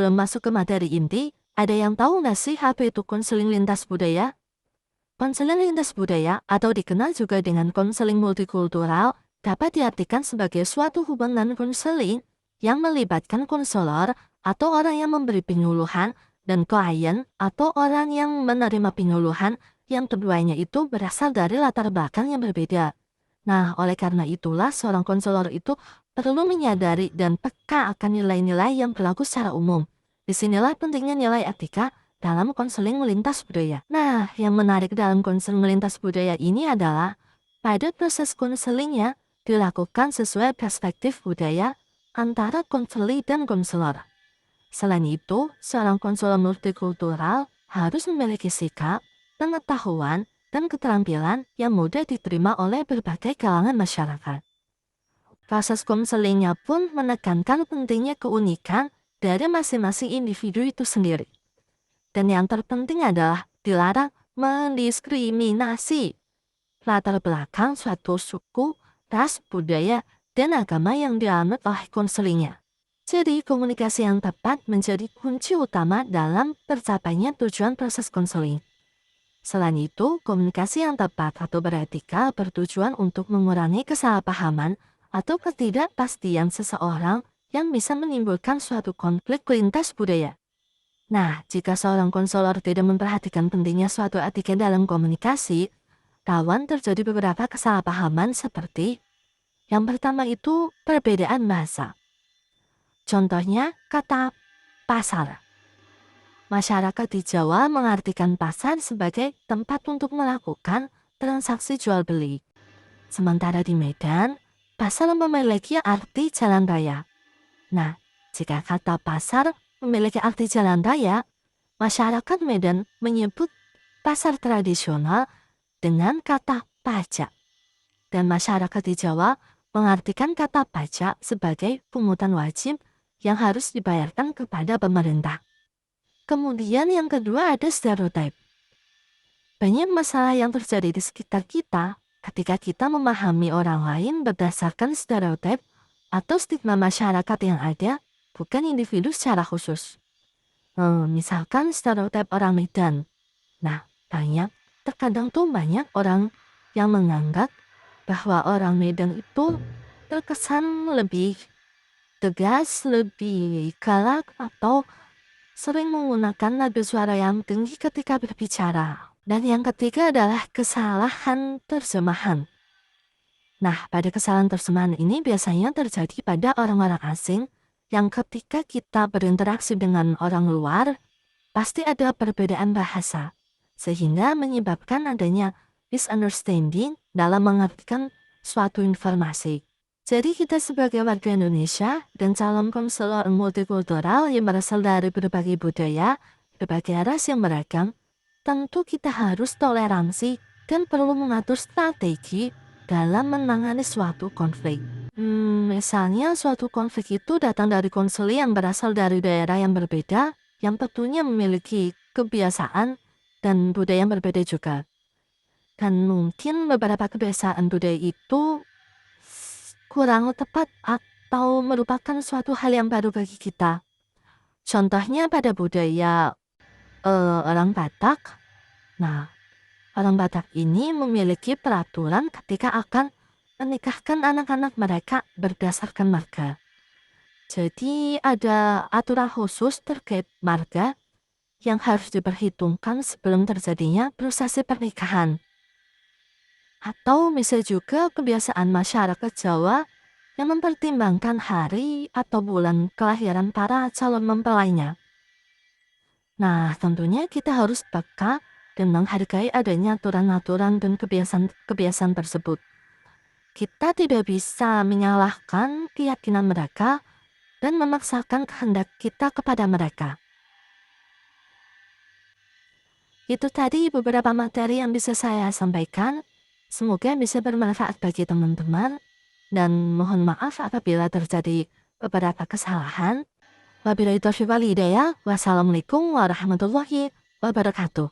sebelum masuk ke materi inti, ada yang tahu nggak sih apa itu konseling lintas budaya? Konseling lintas budaya atau dikenal juga dengan konseling multikultural dapat diartikan sebagai suatu hubungan konseling yang melibatkan konselor atau orang yang memberi penyuluhan dan klien atau orang yang menerima penyuluhan yang keduanya itu berasal dari latar belakang yang berbeda. Nah, oleh karena itulah seorang konselor itu perlu menyadari dan peka akan nilai-nilai yang berlaku secara umum. Disinilah pentingnya nilai etika dalam konseling lintas budaya. Nah, yang menarik dalam konseling lintas budaya ini adalah pada proses konselingnya dilakukan sesuai perspektif budaya antara konseli dan konselor. Selain itu, seorang konselor multikultural harus memiliki sikap, pengetahuan, dan keterampilan yang mudah diterima oleh berbagai kalangan masyarakat. Proses konselingnya pun menekankan pentingnya keunikan dari masing-masing individu itu sendiri. Dan yang terpenting adalah dilarang mendiskriminasi latar belakang suatu suku, ras, budaya, dan agama yang dianut oleh konselingnya. Jadi, komunikasi yang tepat menjadi kunci utama dalam tercapainya tujuan proses konseling. Selain itu, komunikasi yang tepat atau beretika bertujuan untuk mengurangi kesalahpahaman atau ketidakpastian seseorang yang bisa menimbulkan suatu konflik lintas budaya. Nah, jika seorang konselor tidak memperhatikan pentingnya suatu etika dalam komunikasi, rawan terjadi beberapa kesalahpahaman seperti yang pertama itu perbedaan bahasa. Contohnya kata pasar. Masyarakat di Jawa mengartikan pasar sebagai tempat untuk melakukan transaksi jual beli. Sementara di Medan, pasar memiliki arti jalan raya. Nah, jika kata pasar memiliki arti jalan raya, masyarakat Medan menyebut pasar tradisional dengan kata pajak. Dan masyarakat di Jawa mengartikan kata pajak sebagai pungutan wajib yang harus dibayarkan kepada pemerintah. Kemudian yang kedua ada stereotip. Banyak masalah yang terjadi di sekitar kita ketika kita memahami orang lain berdasarkan stereotip atau stigma masyarakat yang ada, bukan individu secara khusus. Misalkan stereotip orang Medan. Nah, terkadang tuh banyak orang yang menganggap bahwa orang Medan itu terkesan lebih tegas, lebih galak, atau sering menggunakan nada suara yang tinggi ketika berbicara. Dan yang ketiga adalah kesalahan terjemahan. Nah, pada kesalahan terjemahan ini biasanya terjadi pada orang-orang asing yang ketika kita berinteraksi dengan orang luar, pasti ada perbedaan bahasa, sehingga menyebabkan adanya misunderstanding dalam mengartikan suatu informasi. Jadi kita sebagai warga Indonesia dan calon konselor multikultural yang berasal dari berbagai budaya, berbagai ras yang beragam, tentu kita harus toleransi dan perlu mengatur strategi dalam menangani suatu konflik. Misalnya suatu konflik itu datang dari konseli yang berasal dari daerah yang berbeda, yang tentunya memiliki kebiasaan dan budaya yang berbeda juga. Dan mungkin beberapa kebiasaan budaya itu kurang tepat atau merupakan suatu hal yang baru bagi kita. Contohnya pada budaya orang Batak. Nah, orang Batak ini memiliki peraturan ketika akan menikahkan anak-anak mereka berdasarkan marga. Jadi ada aturan khusus terkait marga yang harus diperhitungkan sebelum terjadinya prosesi pernikahan. Atau bisa juga kebiasaan masyarakat Jawa yang mempertimbangkan hari atau bulan kelahiran para calon mempelainya. Nah, tentunya kita harus peka dan menghargai adanya aturan-aturan dan kebiasaan tersebut. Kita tidak bisa menyalahkan keyakinan mereka dan memaksakan kehendak kita kepada mereka. Itu tadi beberapa materi yang bisa saya sampaikan. Semoga bisa bermanfaat bagi teman-teman, dan mohon maaf apabila terjadi beberapa kesalahan. Wabillahi taufiq wal hidayah. Wassalamualaikum warahmatullahi wabarakatuh.